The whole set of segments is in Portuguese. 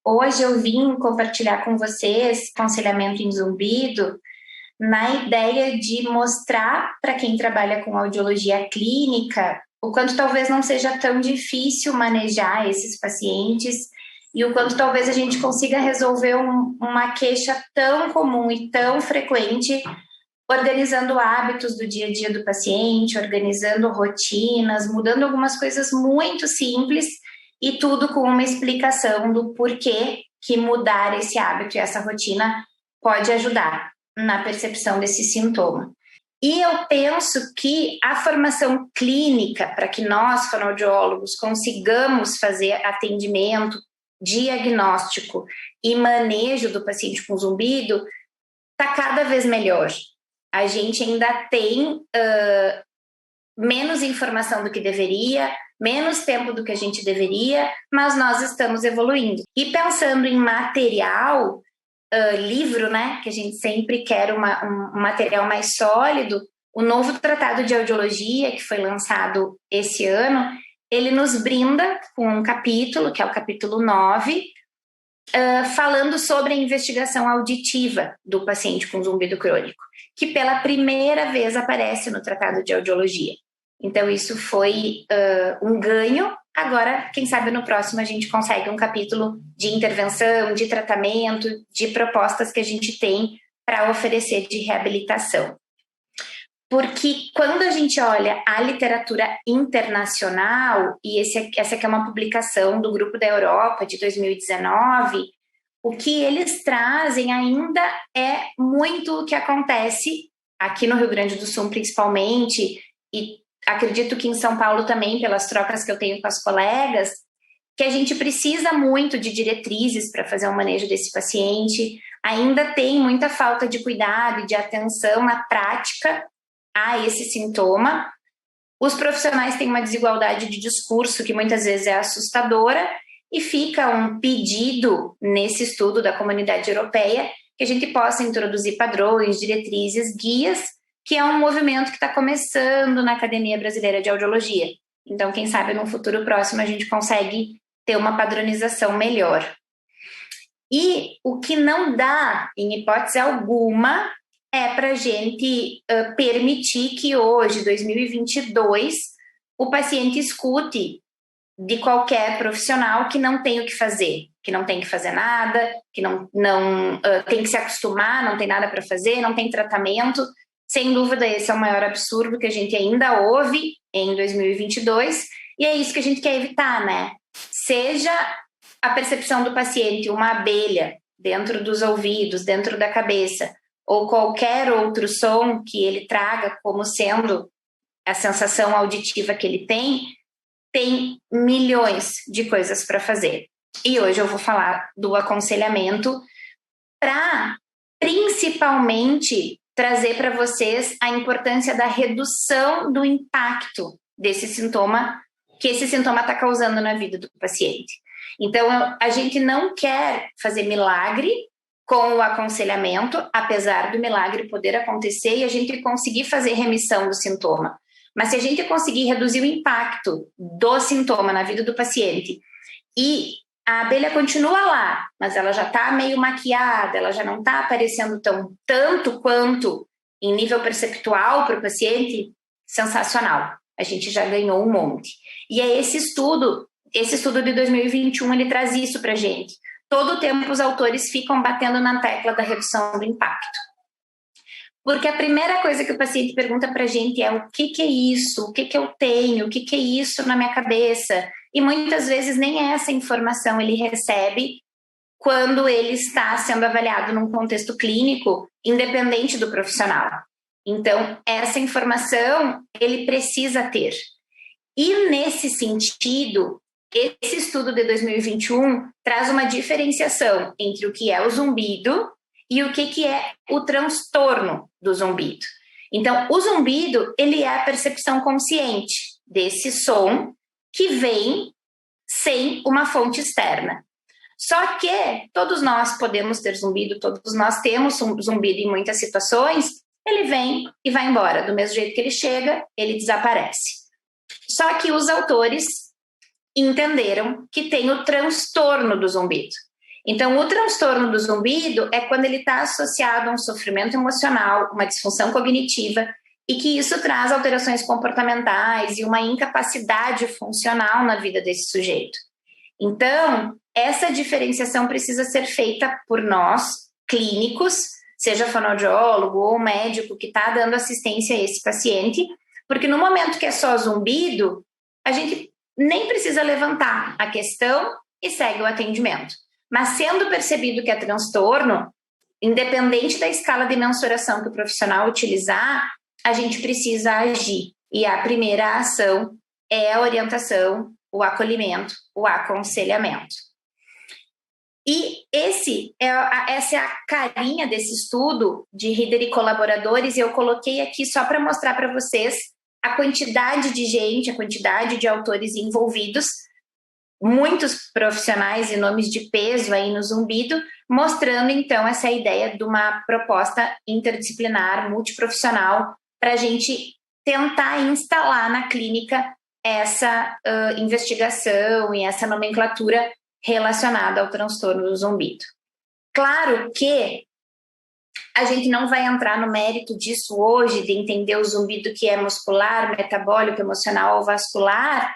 Hoje eu vim compartilhar com vocês aconselhamento em zumbido na ideia de mostrar para quem trabalha com audiologia clínica o quanto talvez não seja tão difícil manejar esses pacientes e o quanto talvez a gente consiga resolver uma queixa tão comum e tão frequente, organizando hábitos do dia a dia do paciente, organizando rotinas, mudando algumas coisas muito simples e tudo com uma explicação do porquê que mudar esse hábito e essa rotina pode ajudar na percepção desse sintoma. E eu penso que a formação clínica, para que nós, fonoaudiólogos, consigamos fazer atendimento, diagnóstico e manejo do paciente com zumbido, está cada vez melhor. A gente ainda tem menos informação do que deveria, menos tempo do que a gente deveria, mas nós estamos evoluindo. E pensando em material, livro, né, que a gente sempre quer um material mais sólido, o novo Tratado de Audiologia, que foi lançado esse ano, ele nos brinda com um capítulo, que é o capítulo 9, falando sobre a investigação auditiva do paciente com zumbido crônico, que pela primeira vez aparece no Tratado de Audiologia. Então, isso foi um ganho. Agora, quem sabe no próximo a gente consegue um capítulo de intervenção, de tratamento, de propostas que a gente tem para oferecer de reabilitação. Porque quando a gente olha a literatura internacional, e essa aqui é uma publicação do Grupo da Europa de 2019, o que eles trazem ainda é muito o que acontece aqui no Rio Grande do Sul, principalmente, e acredito que em São Paulo também, pelas trocas que eu tenho com as colegas, que a gente precisa muito de diretrizes para fazer o manejo desse paciente, ainda tem muita falta de cuidado e de atenção na prática a esse sintoma. Os profissionais têm uma desigualdade de discurso que muitas vezes é assustadora e fica um pedido nesse estudo da Comunidade Europeia que a gente possa introduzir padrões, diretrizes, guias, que é um movimento que está começando na Academia Brasileira de Audiologia. Então, quem sabe no futuro próximo a gente consegue ter uma padronização melhor. E o que não dá, em hipótese alguma, é para a gente permitir que hoje, 2022, o paciente escute de qualquer profissional que não tem o que fazer, que não tem que fazer nada, que não tem que se acostumar, não tem nada para fazer, não tem tratamento. Sem dúvida, esse é o maior absurdo que a gente ainda ouve em 2022, e é isso que a gente quer evitar, né? Seja a percepção do paciente uma abelha dentro dos ouvidos, dentro da cabeça, ou qualquer outro som que ele traga como sendo a sensação auditiva que ele tem milhões de coisas para fazer. E hoje eu vou falar do aconselhamento para, principalmente, trazer para vocês a importância da redução do impacto desse sintoma, que esse sintoma está causando na vida do paciente. Então, a gente não quer fazer milagre com o aconselhamento, apesar do milagre poder acontecer e a gente conseguir fazer remissão do sintoma. Mas se a gente conseguir reduzir o impacto do sintoma na vida do paciente e a abelha continua lá, mas ela já está meio maquiada, ela já não está aparecendo tanto quanto em nível perceptual para o paciente, sensacional. A gente já ganhou um monte. E é esse estudo de 2021, ele traz isso para a gente. Todo o tempo os autores ficam batendo na tecla da redução do impacto. Porque a primeira coisa que o paciente pergunta para a gente é o que é isso? O que eu tenho? O que é isso na minha cabeça? E muitas vezes nem essa informação ele recebe quando ele está sendo avaliado num contexto clínico, independente do profissional. Então, essa informação ele precisa ter. E nesse sentido, esse estudo de 2021 traz uma diferenciação entre o que é o zumbido e o que é o transtorno do zumbido. Então, o zumbido, ele é a percepção consciente desse som que vem sem uma fonte externa. Só que todos nós podemos ter zumbido, todos nós temos zumbido em muitas situações, ele vem e vai embora. Do mesmo jeito que ele chega, ele desaparece. Só que os autores entenderam que tem o transtorno do zumbido. Então, o transtorno do zumbido é quando ele está associado a um sofrimento emocional, uma disfunção cognitiva, e que isso traz alterações comportamentais e uma incapacidade funcional na vida desse sujeito. Então, essa diferenciação precisa ser feita por nós, clínicos, seja fonoaudiólogo ou médico que está dando assistência a esse paciente, porque no momento que é só zumbido, a gente nem precisa levantar a questão e segue o atendimento. Mas sendo percebido que é transtorno, independente da escala de mensuração que o profissional utilizar, a gente precisa agir. E a primeira ação é a orientação, o acolhimento, o aconselhamento. E essa é a carinha desse estudo de Rieder e colaboradores, e eu coloquei aqui só para mostrar para vocês a quantidade de gente, a quantidade de autores envolvidos, muitos profissionais e nomes de peso aí no zumbido, mostrando então essa ideia de uma proposta interdisciplinar, multiprofissional, para a gente tentar instalar na clínica essa investigação e essa nomenclatura relacionada ao transtorno do zumbido. Claro que a gente não vai entrar no mérito disso hoje, de entender o zumbido que é muscular, metabólico, emocional ou vascular,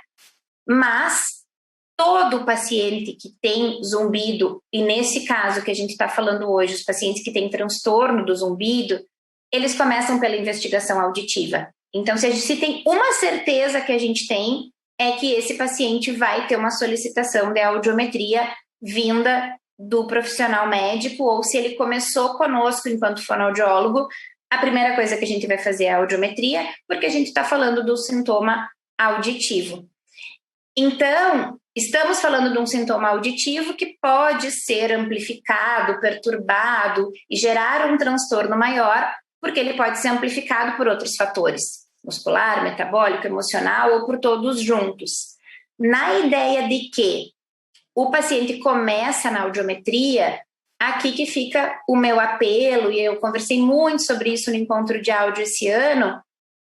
mas todo paciente que tem zumbido, e nesse caso que a gente está falando hoje, os pacientes que têm transtorno do zumbido, eles começam pela investigação auditiva. Então, se tem uma certeza que a gente tem, é que esse paciente vai ter uma solicitação de audiometria vinda do profissional médico, ou se ele começou conosco enquanto fonoaudiólogo, a primeira coisa que a gente vai fazer é a audiometria, porque a gente está falando do sintoma auditivo. Então, estamos falando de um sintoma auditivo que pode ser amplificado, perturbado e gerar um transtorno maior, porque ele pode ser amplificado por outros fatores, muscular, metabólico, emocional ou por todos juntos. Na ideia de que o paciente começa na audiometria, aqui que fica o meu apelo, e eu conversei muito sobre isso no encontro de áudio esse ano,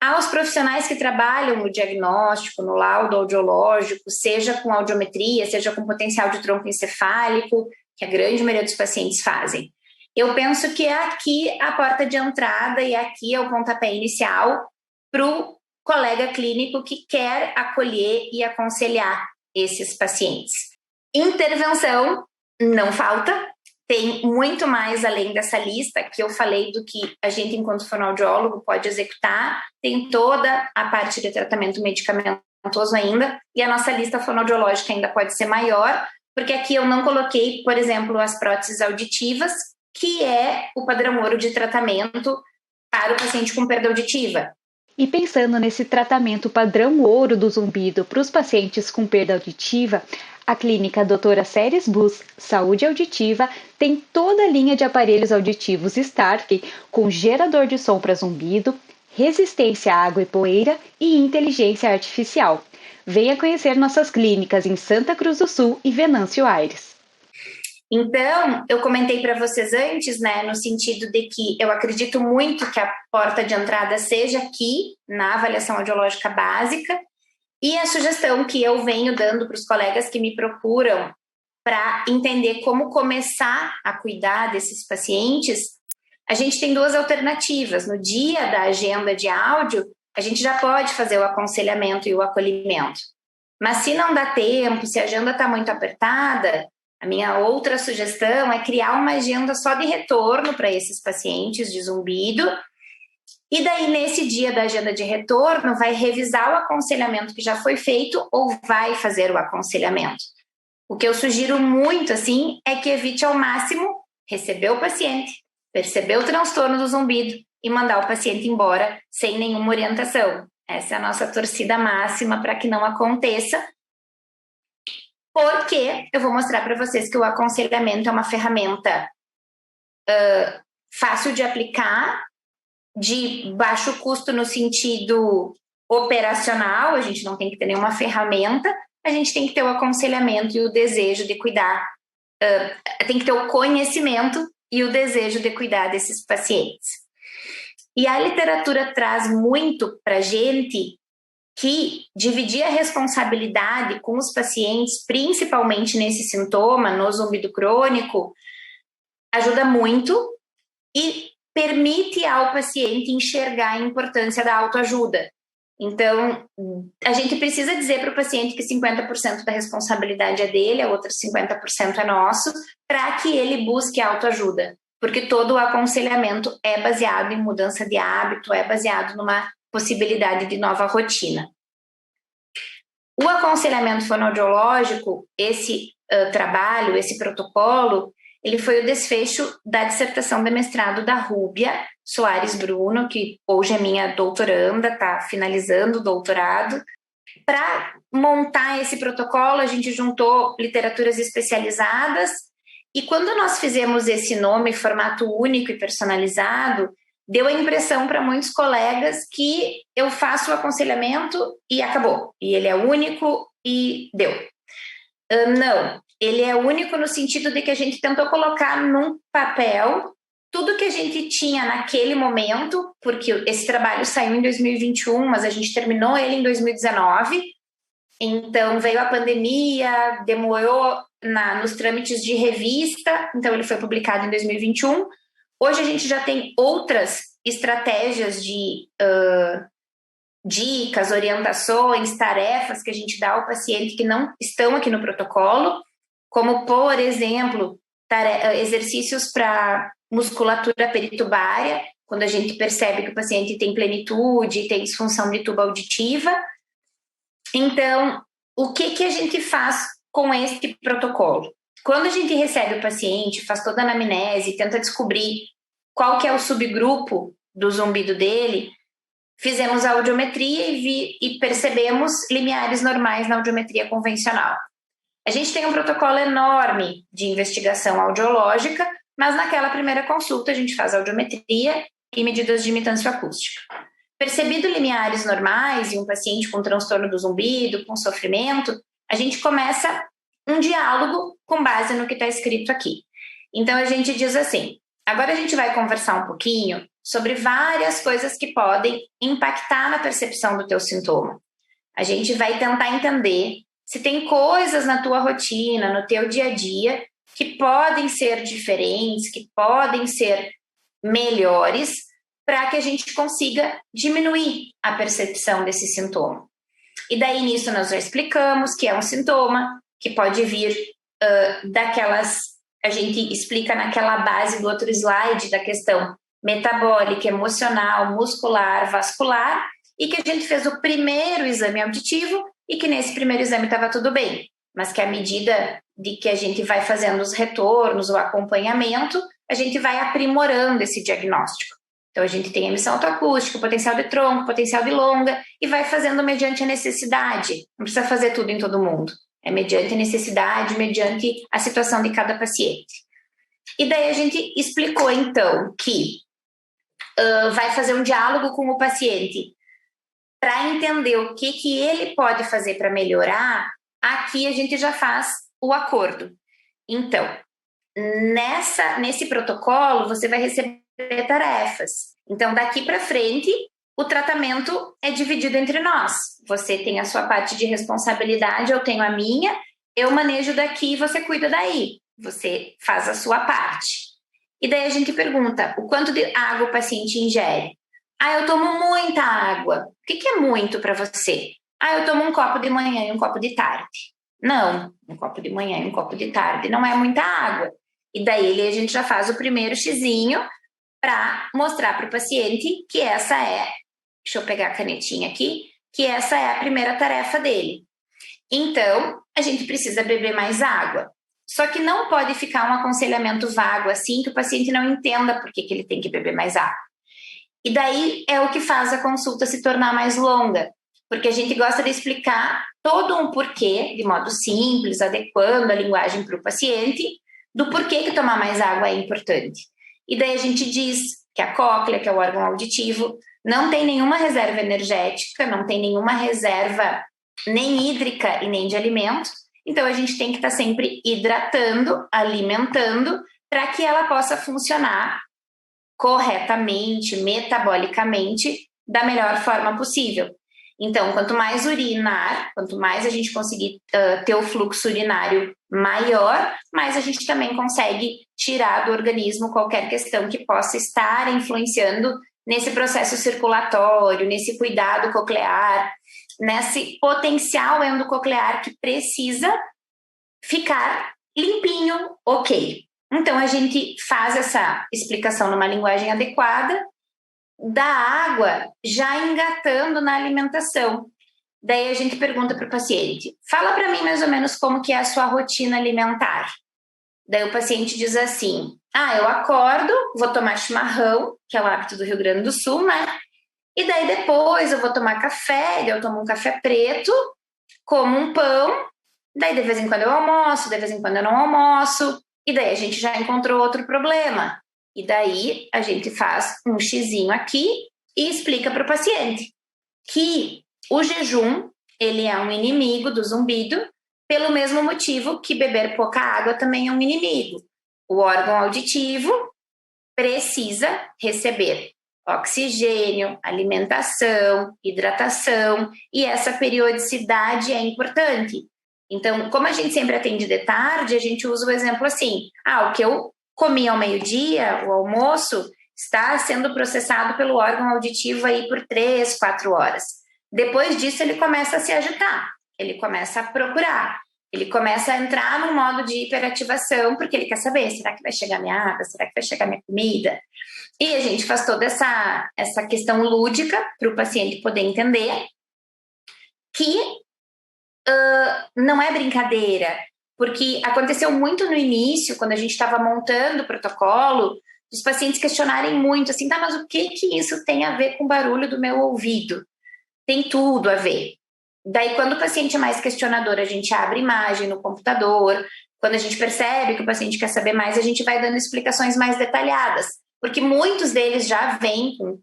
aos profissionais que trabalham no diagnóstico, no laudo audiológico, seja com audiometria, seja com potencial de tronco encefálico, que a grande maioria dos pacientes fazem. Eu penso que é aqui a porta de entrada e aqui é o pontapé inicial para o colega clínico que quer acolher e aconselhar esses pacientes. Intervenção não falta, tem muito mais além dessa lista que eu falei do que a gente, enquanto fonoaudiólogo, pode executar. Tem toda a parte de tratamento medicamentoso ainda, e a nossa lista fonoaudiológica ainda pode ser maior, porque aqui eu não coloquei, por exemplo, as próteses auditivas, que é o padrão ouro de tratamento para o paciente com perda auditiva. E pensando nesse tratamento padrão ouro do zumbido para os pacientes com perda auditiva, a clínica Dra. Séries Bus Saúde Auditiva tem toda a linha de aparelhos auditivos Starkey com gerador de som para zumbido, resistência à água e poeira e inteligência artificial. Venha conhecer nossas clínicas em Santa Cruz do Sul e Venâncio Aires. Então, eu comentei para vocês antes, né, no sentido de que eu acredito muito que a porta de entrada seja aqui, na avaliação audiológica básica, e a sugestão que eu venho dando para os colegas que me procuram para entender como começar a cuidar desses pacientes, a gente tem duas alternativas. No dia da agenda de áudio, a gente já pode fazer o aconselhamento e o acolhimento. Mas se não dá tempo, se a agenda está muito apertada, a minha outra sugestão é criar uma agenda só de retorno para esses pacientes de zumbido. E daí, nesse dia da agenda de retorno, vai revisar o aconselhamento que já foi feito ou vai fazer o aconselhamento. O que eu sugiro muito, assim, é que evite ao máximo receber o paciente, perceber o transtorno do zumbido e mandar o paciente embora sem nenhuma orientação. Essa é a nossa torcida máxima para que não aconteça, porque eu vou mostrar para vocês que o aconselhamento é uma ferramenta fácil de aplicar, de baixo custo no sentido operacional, a gente não tem que ter nenhuma ferramenta, a gente tem que ter o aconselhamento e o desejo de cuidar, tem que ter o conhecimento e o desejo de cuidar desses pacientes. E a literatura traz muito para a gente que dividir a responsabilidade com os pacientes, principalmente nesse sintoma, no zumbido crônico, ajuda muito e permite ao paciente enxergar a importância da autoajuda. Então, a gente precisa dizer para o paciente que 50% da responsabilidade é dele, a outra 50% é nosso, para que ele busque autoajuda, porque todo o aconselhamento é baseado em mudança de hábito, é baseado numa possibilidade de nova rotina. O aconselhamento fonoaudiológico, esse trabalho, esse protocolo, ele foi o desfecho da dissertação de mestrado da Rúbia Soares Bruno, que hoje é minha doutoranda, está finalizando o doutorado. Para montar esse protocolo, a gente juntou literaturas especializadas e quando nós fizemos esse nome, formato único e personalizado, deu a impressão para muitos colegas que eu faço o aconselhamento e acabou. E ele é único e deu. Não, ele é único no sentido de que a gente tentou colocar num papel tudo que a gente tinha naquele momento, porque esse trabalho saiu em 2021, mas a gente terminou ele em 2019. Então veio a pandemia, demorou nos trâmites de revista, então ele foi publicado em 2021. Hoje a gente já tem outras estratégias de dicas, orientações, tarefas que a gente dá ao paciente que não estão aqui no protocolo, como, por exemplo, exercícios para musculatura peritubária, quando a gente percebe que o paciente tem plenitude, tem disfunção de tuba auditiva. Então, o que a gente faz com este protocolo? Quando a gente recebe o paciente, faz toda a anamnese, tenta descobrir qual que é o subgrupo do zumbido dele, fizemos a audiometria e percebemos limiares normais na audiometria convencional. A gente tem um protocolo enorme de investigação audiológica, mas naquela primeira consulta a gente faz audiometria e medidas de imitância acústica. Percebido limiares normais em um paciente com transtorno do zumbido, com sofrimento, a gente começa um diálogo com base no que está escrito aqui. Então a gente diz assim, agora a gente vai conversar um pouquinho sobre várias coisas que podem impactar na percepção do teu sintoma. A gente vai tentar entender se tem coisas na tua rotina, no teu dia a dia, que podem ser diferentes, que podem ser melhores, para que a gente consiga diminuir a percepção desse sintoma. E daí nisso nós já explicamos que é um sintoma que pode vir daquelas, a gente explica naquela base do outro slide da questão metabólica, emocional, muscular, vascular, e que a gente fez o primeiro exame auditivo e que nesse primeiro exame estava tudo bem, mas que à medida de que a gente vai fazendo os retornos, o acompanhamento, a gente vai aprimorando esse diagnóstico. Então a gente tem emissão autoacústica, potencial de tronco, potencial de longa, e vai fazendo mediante a necessidade. Não precisa fazer tudo em todo mundo. É mediante a necessidade, mediante a situação de cada paciente. E daí a gente explicou então que vai fazer um diálogo com o paciente para entender o que ele pode fazer para melhorar. Aqui a gente já faz o acordo. Então, nesse protocolo, você vai receber tarefas. Então, daqui para frente, o tratamento é dividido entre nós. Você tem a sua parte de responsabilidade, eu tenho a minha, eu manejo daqui, você cuida daí. Você faz a sua parte. E daí a gente pergunta, o quanto de água o paciente ingere? Eu tomo muita água. O que é muito para você? Eu tomo um copo de manhã e um copo de tarde. Não, um copo de manhã e um copo de tarde não é muita água. E daí a gente já faz o primeiro xizinho para mostrar para o paciente que essa é, deixa eu pegar a canetinha aqui, que essa é a primeira tarefa dele. Então, a gente precisa beber mais água. Só que não pode ficar um aconselhamento vago assim, que o paciente não entenda por que ele tem que beber mais água. E daí é o que faz a consulta se tornar mais longa, porque a gente gosta de explicar todo um porquê, de modo simples, adequando a linguagem para o paciente, do porquê que tomar mais água é importante. E daí a gente diz que a cóclea, que é o órgão auditivo, não tem nenhuma reserva energética, não tem nenhuma reserva nem hídrica e nem de alimento, então a gente tem que estar sempre hidratando, alimentando, para que ela possa funcionar corretamente, metabolicamente, da melhor forma possível. Então, quanto mais urinar, quanto mais a gente conseguir ter o fluxo urinário maior, mais a gente também consegue tirar do organismo qualquer questão que possa estar influenciando nesse processo circulatório, nesse cuidado coclear, nesse potencial endococlear que precisa ficar limpinho, ok. Então, a gente faz essa explicação numa linguagem adequada, da água já engatando na alimentação. Daí a gente pergunta para o paciente, fala para mim mais ou menos como que é a sua rotina alimentar. Daí o paciente diz assim, eu acordo, vou tomar chimarrão, que é o hábito do Rio Grande do Sul, né? E daí depois eu vou tomar café, daí eu tomo um café preto, como um pão, daí de vez em quando eu almoço, de vez em quando eu não almoço, e daí a gente já encontrou outro problema. E daí a gente faz um xizinho aqui e explica para o paciente que o jejum, ele é um inimigo do zumbido, pelo mesmo motivo que beber pouca água também é um inimigo. O órgão auditivo precisa receber oxigênio, alimentação, hidratação, e essa periodicidade é importante. Então, como a gente sempre atende de tarde, a gente usa o exemplo assim, o que eu comi ao meio-dia, o almoço, está sendo processado pelo órgão auditivo aí por 3, 4 horas. Depois disso, ele começa a se agitar, ele começa a procurar, ele começa a entrar num modo de hiperativação, porque ele quer saber, será que vai chegar minha água? Será que vai chegar minha comida? E a gente faz toda essa questão lúdica para o paciente poder entender que não é brincadeira, porque aconteceu muito no início, quando a gente estava montando o protocolo, os pacientes questionarem muito, assim, mas o que isso tem a ver com o barulho do meu ouvido? Tem tudo a ver. Daí, quando o paciente é mais questionador, a gente abre imagem no computador, quando a gente percebe que o paciente quer saber mais, a gente vai dando explicações mais detalhadas, porque muitos deles já vêm com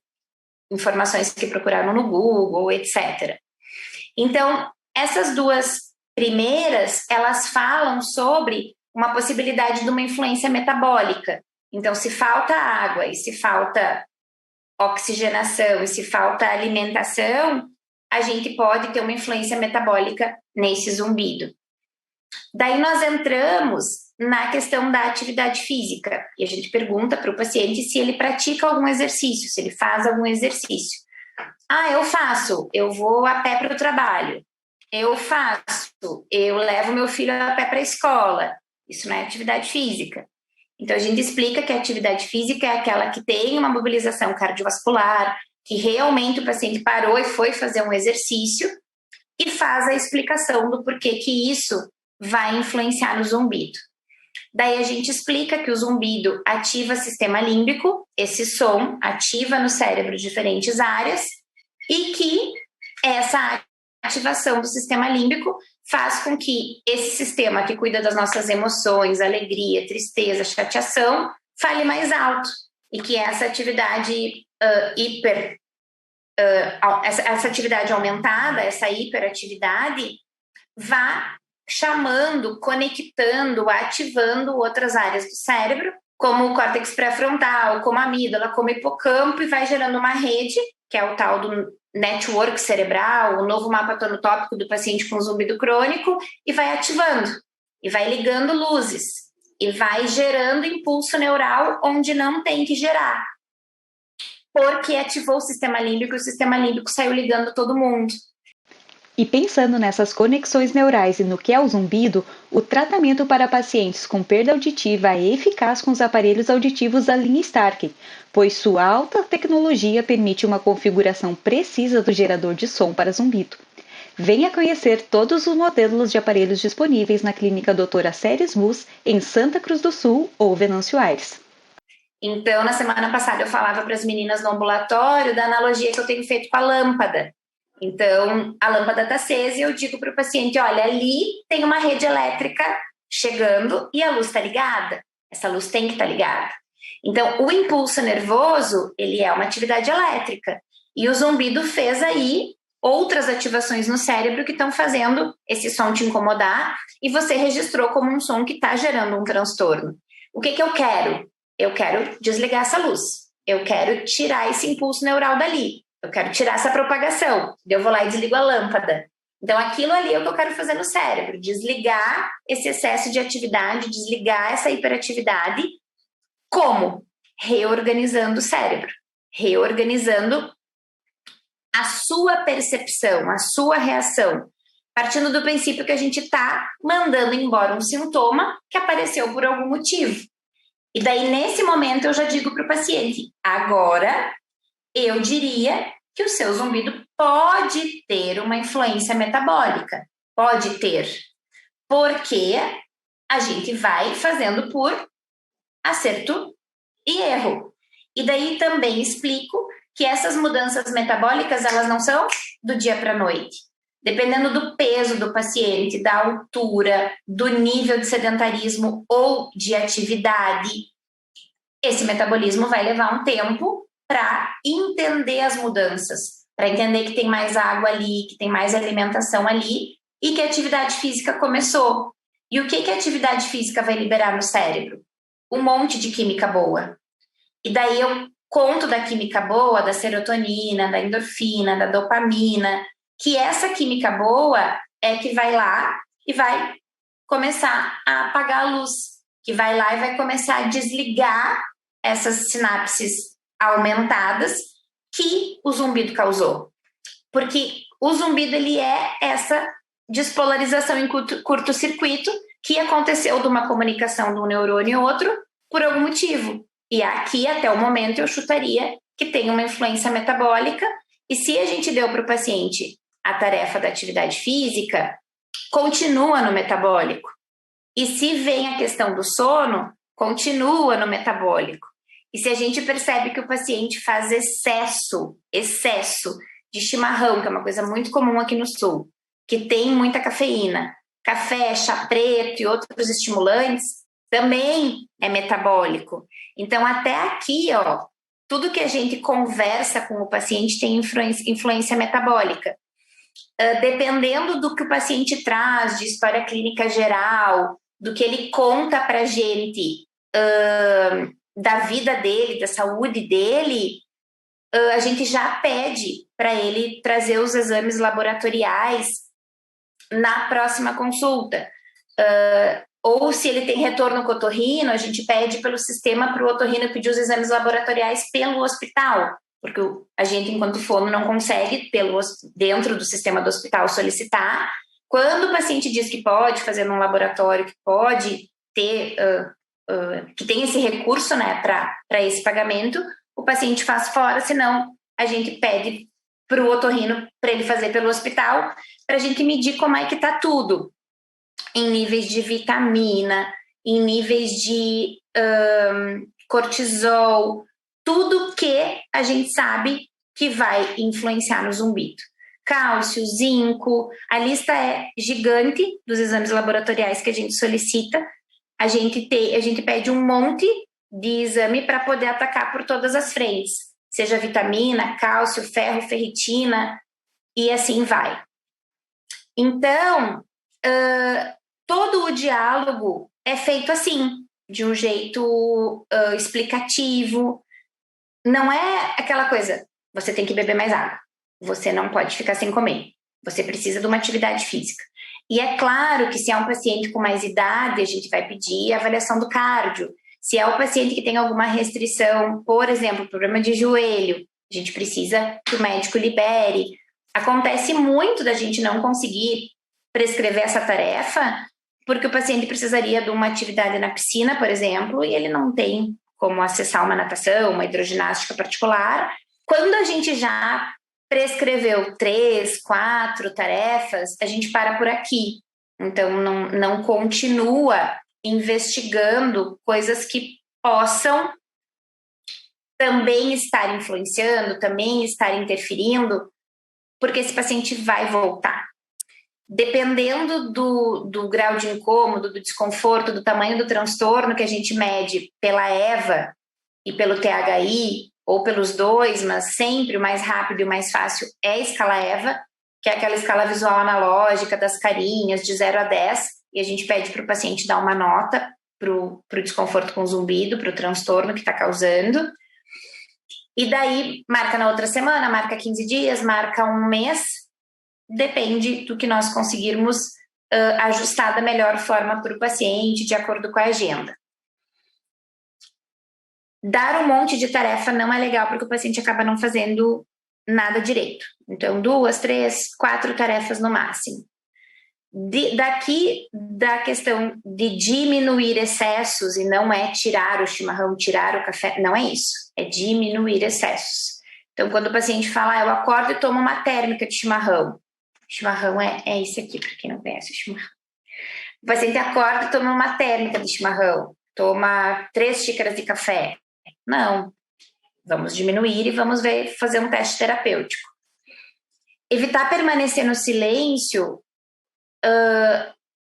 informações que procuraram no Google, etc. Então, essas duas primeiras, elas falam sobre uma possibilidade de uma influência metabólica. Então, se falta água e se falta oxigenação e se falta alimentação, a gente pode ter uma influência metabólica nesse zumbido. Daí nós entramos na questão da atividade física e a gente pergunta para o paciente se ele pratica algum exercício, se ele faz algum exercício. Eu faço, eu vou a pé para o trabalho. Eu levo meu filho a pé para a escola. Isso não é atividade física. Então, a gente explica que a atividade física é aquela que tem uma mobilização cardiovascular, que realmente o paciente parou e foi fazer um exercício e faz a explicação do porquê que isso vai influenciar no zumbido. Daí a gente explica que o zumbido ativa o sistema límbico, esse som ativa no cérebro diferentes áreas e que essa ativação do sistema límbico faz com que esse sistema que cuida das nossas emoções, alegria, tristeza, chateação, fale mais alto e que essa atividade essa atividade aumentada, essa hiperatividade, vá chamando, conectando, ativando outras áreas do cérebro, como o córtex pré-frontal, como a amígdala, como o hipocampo, e vai gerando uma rede, que é o tal do network cerebral, o novo mapa tonotópico do paciente com zumbido crônico, e vai ativando, e vai ligando luzes, e vai gerando impulso neural onde não tem que gerar. Porque ativou o sistema límbico, e o sistema límbico saiu ligando todo mundo. E pensando nessas conexões neurais e no que é o zumbido, o tratamento para pacientes com perda auditiva é eficaz com os aparelhos auditivos da linha Stark, pois sua alta tecnologia permite uma configuração precisa do gerador de som para zumbido. Venha conhecer todos os modelos de aparelhos disponíveis na Clínica Doutora Séries Bus, em Santa Cruz do Sul ou Venâncio Aires. Então, na semana passada eu falava para as meninas no ambulatório da analogia que eu tenho feito com a lâmpada. Então, a lâmpada está acesa e eu digo para o paciente, olha, ali tem uma rede elétrica chegando e a luz está ligada. Essa luz tem que estar ligada. Então, o impulso nervoso, ele é uma atividade elétrica. E o zumbido fez aí outras ativações no cérebro que estão fazendo esse som te incomodar e você registrou como um som que está gerando um transtorno. O que eu quero? Eu quero desligar essa luz. Eu quero tirar esse impulso neural dali. eu quero tirar essa propagação. Eu vou lá e desligo a lâmpada. Então, aquilo ali é o que eu quero fazer no cérebro, desligar esse excesso de atividade, desligar essa hiperatividade. Como? Reorganizando o cérebro, reorganizando a sua percepção, a sua reação, partindo do princípio que a gente está mandando embora um sintoma que apareceu por algum motivo. E daí, nesse momento, eu já digo para o paciente, agora eu diria que o seu zumbido pode ter uma influência metabólica. Pode ter. Porque a gente vai fazendo por acerto e erro. E daí também explico que essas mudanças metabólicas, elas não são do dia para a noite. Dependendo do peso do paciente, da altura, do nível de sedentarismo ou de atividade, esse metabolismo vai levar um tempo para entender as mudanças, para entender que tem mais água ali, que tem mais alimentação ali e que a atividade física começou. E o que a atividade física vai liberar no cérebro? Um monte de química boa. E daí eu conto da química boa, da serotonina, da endorfina, da dopamina, que essa química boa é que vai lá e vai começar a apagar a luz, que vai lá e vai começar a desligar essas sinapses aumentadas que o zumbido causou. Porque o zumbido, ele é essa despolarização em curto-circuito que aconteceu de uma comunicação de um neurônio e outro por algum motivo. E aqui, até o momento, eu chutaria que tem uma influência metabólica. E se a gente deu para o paciente a tarefa da atividade física, continua no metabólico. E se vem a questão do sono, continua no metabólico. E se a gente percebe que o paciente faz excesso de chimarrão, que é uma coisa muito comum aqui no sul, que tem muita cafeína, café, chá preto e outros estimulantes, também é metabólico. Então, até aqui, ó, tudo que a gente conversa com o paciente tem influência metabólica. Dependendo do que o paciente traz, de história clínica geral, do que ele conta pra gente, da vida dele, da saúde dele, a gente já pede para ele trazer os exames laboratoriais na próxima consulta. Ou se ele tem retorno com o otorrino, a gente pede pelo sistema para o otorrino pedir os exames laboratoriais pelo hospital, porque a gente, enquanto fono, não consegue, dentro do sistema do hospital, solicitar. Quando o paciente diz que pode fazer num laboratório, que pode ter, que tem esse recurso, né, para esse pagamento, o paciente faz fora, senão a gente pede para o otorrino para ele fazer pelo hospital, para a gente medir como é que está tudo, em níveis de vitamina, em níveis de cortisol, tudo que a gente sabe que vai influenciar no zumbido. Cálcio, zinco, a lista é gigante dos exames laboratoriais que a gente solicita. A gente pede um monte de exame para poder atacar por todas as frentes, seja vitamina, cálcio, ferro, ferritina, e assim vai. Então, todo o diálogo é feito assim, de um jeito explicativo. Não é aquela coisa, você tem que beber mais água, você não pode ficar sem comer, você precisa de uma atividade física. E é claro que se é um paciente com mais idade, a gente vai pedir a avaliação do cardio. Se é o paciente que tem alguma restrição, por exemplo, problema de joelho, a gente precisa que o médico libere. Acontece muito da gente não conseguir prescrever essa tarefa, porque o paciente precisaria de uma atividade na piscina, por exemplo, e ele não tem como acessar uma natação, uma hidroginástica particular. Quando a gente já prescreveu 3, 4 tarefas, a gente para por aqui. Então, não continua investigando coisas que possam também estar influenciando, também estar interferindo, porque esse paciente vai voltar. Dependendo do grau de incômodo, do desconforto, do tamanho do transtorno que a gente mede pela EVA e pelo THI, ou pelos dois, mas sempre o mais rápido e o mais fácil é a escala EVA, que é aquela escala visual analógica das carinhas de 0 a 10, e a gente pede para o paciente dar uma nota para o desconforto com zumbido, para o transtorno que está causando. E daí, marca na outra semana, marca 15 dias, marca um mês, depende do que nós conseguirmos ajustar da melhor forma para o paciente, de acordo com a agenda. Dar um monte de tarefa não é legal, porque o paciente acaba não fazendo nada direito. Então, 2, 3, 4 tarefas no máximo. Daqui da questão de diminuir excessos, e não é tirar o chimarrão, tirar o café, não é isso, é diminuir excessos. Então, quando o paciente fala, eu acordo e tomo uma térmica de chimarrão. Chimarrão é isso aqui, para quem não conhece o chimarrão. O paciente acorda e toma uma térmica de chimarrão, toma 3 xícaras de café. Não, vamos diminuir e vamos fazer um teste terapêutico. Evitar permanecer no silêncio,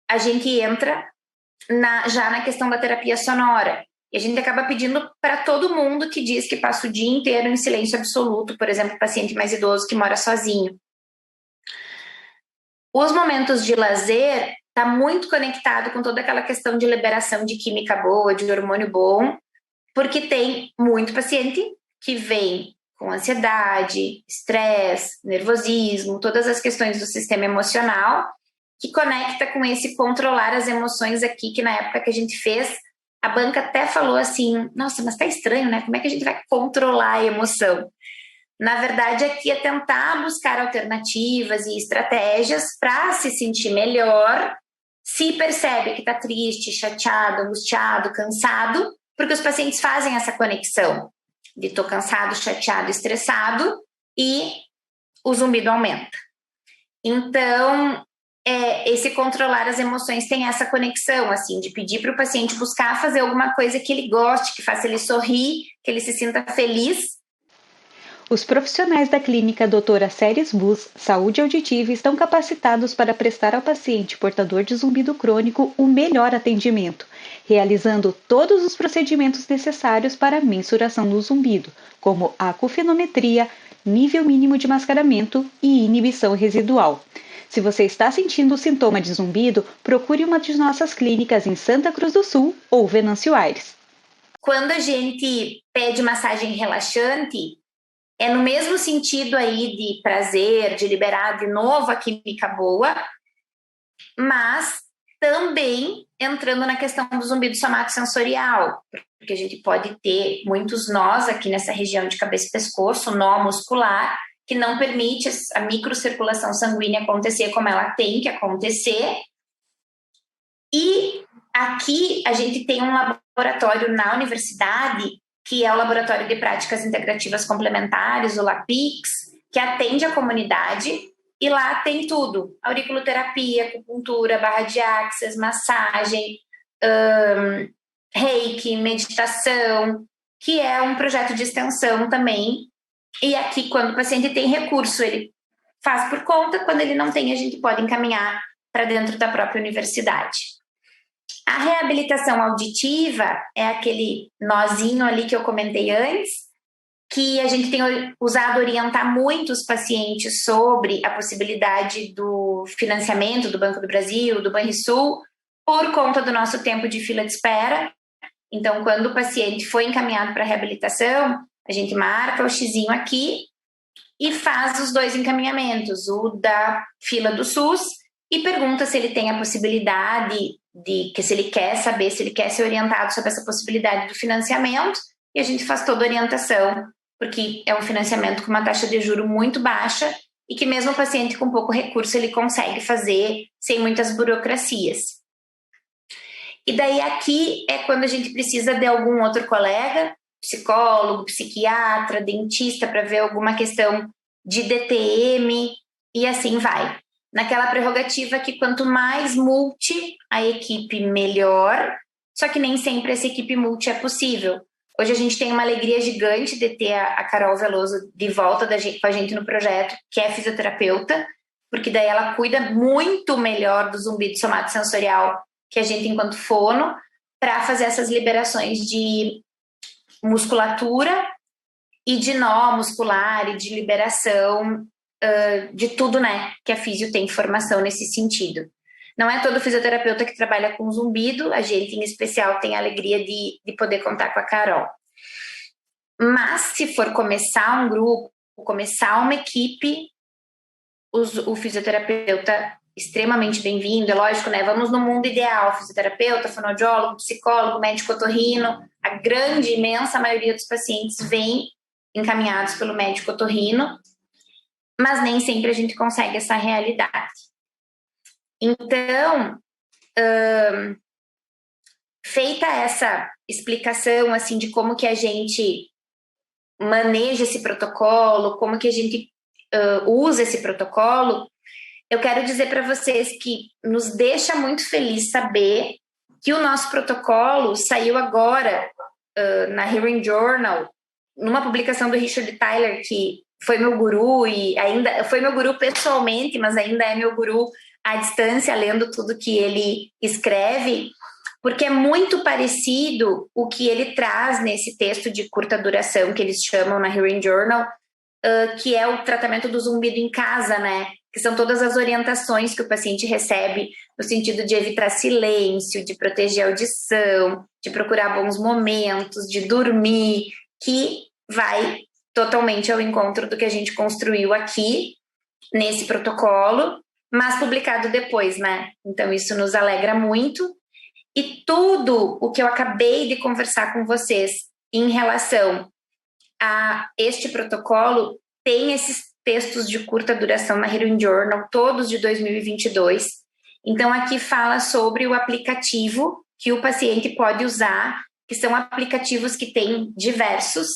a gente entra já na questão da terapia sonora. E a gente acaba pedindo para todo mundo que diz que passa o dia inteiro em silêncio absoluto, por exemplo, paciente mais idoso que mora sozinho. Os momentos de lazer está muito conectado com toda aquela questão de liberação de química boa, de hormônio bom, porque tem muito paciente que vem com ansiedade, estresse, nervosismo, todas as questões do sistema emocional, que conecta com esse controlar as emoções aqui, que na época que a gente fez, a banca até falou assim, nossa, mas tá estranho, né? Como é que a gente vai controlar a emoção? Na verdade, aqui é tentar buscar alternativas e estratégias para se sentir melhor, se percebe que está triste, chateado, angustiado, cansado, porque os pacientes fazem essa conexão de estou cansado, chateado, estressado e o zumbido aumenta. Então, esse controlar as emoções tem essa conexão, assim, de pedir para o paciente buscar fazer alguma coisa que ele goste, que faça ele sorrir, que ele se sinta feliz. Os profissionais da clínica Doutora Séries Bus Saúde Auditiva estão capacitados para prestar ao paciente portador de zumbido crônico o melhor atendimento, realizando todos os procedimentos necessários para a mensuração do zumbido, como acufenometria, nível mínimo de mascaramento e inibição residual. Se você está sentindo o sintoma de zumbido, procure uma de nossas clínicas em Santa Cruz do Sul ou Venâncio Aires. Quando a gente pede massagem relaxante, é no mesmo sentido aí de prazer, de liberar de novo a química boa, mas também entrando na questão do zumbido somatosensorial, porque a gente pode ter muitos nós aqui nessa região de cabeça e pescoço, nó muscular, que não permite a microcirculação sanguínea acontecer como ela tem que acontecer. E aqui a gente tem um laboratório na universidade, que é o Laboratório de Práticas Integrativas Complementares, o LAPIX, que atende a comunidade, e lá tem tudo, auriculoterapia, acupuntura, barra de axis, massagem, reiki, meditação, que é um projeto de extensão também. E aqui, quando o paciente tem recurso, ele faz por conta, quando ele não tem, a gente pode encaminhar para dentro da própria universidade. A reabilitação auditiva é aquele nozinho ali que eu comentei antes, que a gente tem usado orientar muito os pacientes sobre a possibilidade do financiamento do Banco do Brasil, do Banrisul, por conta do nosso tempo de fila de espera. Então, quando o paciente foi encaminhado para a reabilitação, a gente marca o xizinho aqui e faz os 2 encaminhamentos, o da fila do SUS, e pergunta se ele tem a possibilidade se ele quer saber, se ele quer ser orientado sobre essa possibilidade do financiamento, e a gente faz toda a orientação, porque é um financiamento com uma taxa de juro muito baixa e que mesmo o paciente com pouco recurso ele consegue fazer sem muitas burocracias. E daí aqui é quando a gente precisa de algum outro colega, psicólogo, psiquiatra, dentista, para ver alguma questão de DTM e assim vai. Naquela prerrogativa que quanto mais multi a equipe, melhor, só que nem sempre essa equipe multi é possível. Hoje a gente tem uma alegria gigante de ter a Carol Veloso de volta com a gente no projeto, que é fisioterapeuta, porque daí ela cuida muito melhor do zumbido somatosensorial que a gente enquanto fono, para fazer essas liberações de musculatura e de nó muscular e de liberação de tudo, né, que a físio tem formação nesse sentido. Não é todo fisioterapeuta que trabalha com zumbido, a gente em especial tem a alegria de poder contar com a Carol. Mas se for começar um grupo, começar uma equipe, o fisioterapeuta extremamente bem-vindo, é lógico, né? Vamos no mundo ideal, fisioterapeuta, fonoaudiólogo, psicólogo, médico otorrino, a grande, imensa maioria dos pacientes vem encaminhados pelo médico otorrino, mas nem sempre a gente consegue essa realidade. Então, feita essa explicação, assim, de como que a gente maneja esse protocolo, como que a gente usa esse protocolo, eu quero dizer para vocês que nos deixa muito feliz saber que o nosso protocolo saiu agora na Hearing Journal, numa publicação do Richard Tyler, que foi meu guru e ainda foi meu guru pessoalmente, mas ainda é meu guru à distância, lendo tudo que ele escreve, porque é muito parecido o que ele traz nesse texto de curta duração que eles chamam na Hearing Journal, que é o tratamento do zumbido em casa, né? Que são todas as orientações que o paciente recebe no sentido de evitar silêncio, de proteger a audição, de procurar bons momentos, de dormir, que vai totalmente ao encontro do que a gente construiu aqui nesse protocolo, mas publicado depois, né? Então isso nos alegra muito. E tudo o que eu acabei de conversar com vocês em relação a este protocolo tem esses textos de curta duração na Hearing Journal, todos de 2022. Então, aqui fala sobre o aplicativo que o paciente pode usar, que são aplicativos que têm diversos,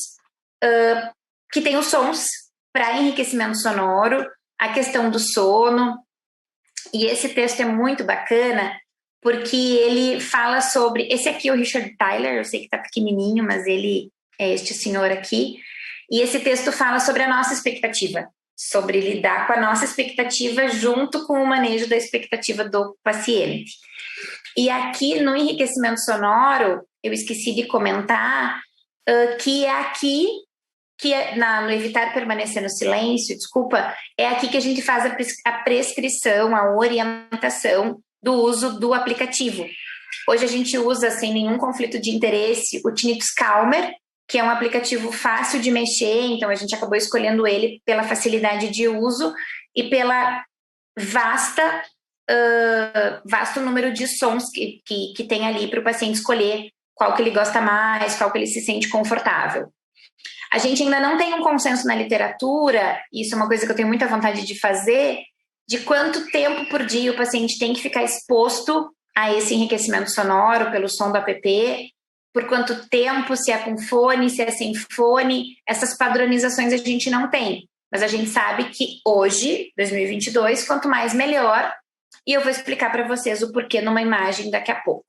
que têm os sons para enriquecimento sonoro, a questão do sono. E esse texto é muito bacana, porque ele fala sobre... Esse aqui é o Richard Tyler, eu sei que está pequenininho, mas ele é este senhor aqui. E esse texto fala sobre a nossa expectativa, sobre lidar com a nossa expectativa junto com o manejo da expectativa do paciente. E aqui no enriquecimento sonoro, eu esqueci de comentar que é aqui, no evitar permanecer no silêncio, desculpa, é aqui que a gente faz a prescrição, a orientação do uso do aplicativo. Hoje a gente usa, sem nenhum conflito de interesse, o Tinnitus Calmer, que é um aplicativo fácil de mexer, então a gente acabou escolhendo ele pela facilidade de uso e pela vasto número de sons que tem ali para o paciente escolher qual que ele gosta mais, qual que ele se sente confortável. A gente ainda não tem um consenso na literatura, isso é uma coisa que eu tenho muita vontade de fazer, de quanto tempo por dia o paciente tem que ficar exposto a esse enriquecimento sonoro pelo som do app, por quanto tempo, se é com fone, se é sem fone, essas padronizações a gente não tem. Mas a gente sabe que hoje, 2022, quanto mais melhor, e eu vou explicar para vocês o porquê numa imagem daqui a pouco.